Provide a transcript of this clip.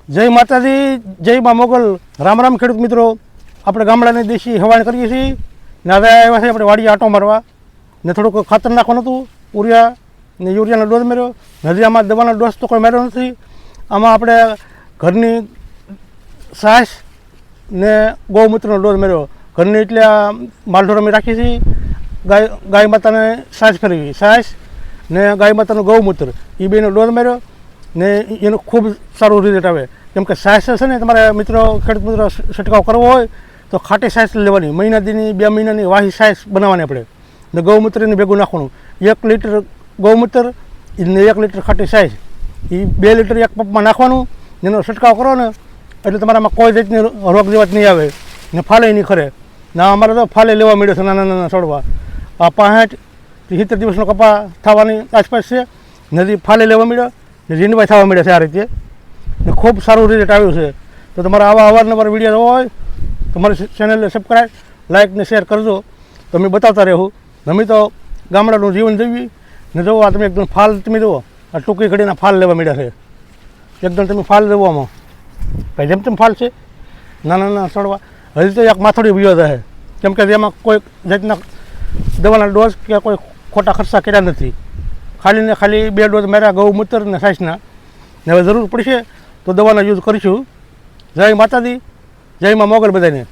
જય માતાજી, જય મા મોગલ. રામ રામ ખેડૂત મિત્રો. આપણે ગામડાની દેશી હવાણ કરીએ છીએ ને હવે આવ્યા છે આપણે વાડીએ આંટો મારવા ને થોડુંક ખાતર નાખવાનું હતું, ઉરિયા ને યુરિયાનો ડોઝ માર્યો. હજી આમાં દવાનો ડોઝ તો કોઈ માર્યો નથી. આમાં આપણે ઘરની છાશ ને ગૌમૂત્રનો ડોઝ માર્યો. ઘરની એટલે આ માલઢોર અમે રાખીએ છીએ. ગાય માતાને છાશ કરવી, છાશ ને ગાય માતાનું ગૌમૂત્ર એ બેનો ડોઝ માર્યો ને એનું ખૂબ સારું રિઝલ્ટ આવે. કેમ કે છાશ છે ને તમારે મિત્રો, ખેડૂત મિત્રો છંટકાવ કરવો હોય તો ખાટી છાશ લેવાની, મહિના દીની 2 મહિનાની વાહી છાશ બનાવવાની આપણે ને ગૌમૂત્રની ભેગું નાખવાનું. 1 લીટર ગૌમૂત્ર ને 1 લીટર ખાટી છાશ એ 2 લીટર એક પંપમાં નાખવાનું. એનો છંટકાવ કરો ને એટલે તમારામાં કોઈ જાતની રોગ જેવા નહીં આવે ને ફાલે નહીં ખરે. ના અમારે તો ફાલે લેવા મળ્યો છે નાના નાના છોડવા. આ 65 થી 70 દિવસનો કપા થવાની આસપાસ છે. નદી ફાલે લેવા મળ્યો ને જીંડવા થવા મળ્યા છે આ રીતે ને ખૂબ સારું રિઝલ્ટ આવ્યું છે. તો તમારા આવા અવારનવાર વિડીયો જોવા હોય તો મારી ચેનલને સબસ્ક્રાઈબ, લાઇક ને શેર કરજો. તો અમે બતાવતા રહેવું. અમે તો ગામડાનું જીવન જીવી ને જુઓ આ તમે એકદમ ફાલ તમે જુઓ, આ ટૂંકી ઘડીના ફાલ લેવા મળ્યા છે. એકદમ તમે ફાલ જુઓ આમાં ભાઈ જેમ તેમ ફાલ છે, નાના નાના છોડવા. હજી તો એક માથોડી વિયો છે કેમ કે એમાં કોઈ જાતના દવાના ડોઝ કે કોઈ ખોટા ખર્ચા કર્યા નથી. ખાલી ને ખાલી 2 ડોઝ માર્યા ગૌમૂત્ર ને છાશના. ને હવે જરૂર પડશે તો દવાનો યુઝ કરીશું. જય માતાજી, જય મા મોગલ બધાને.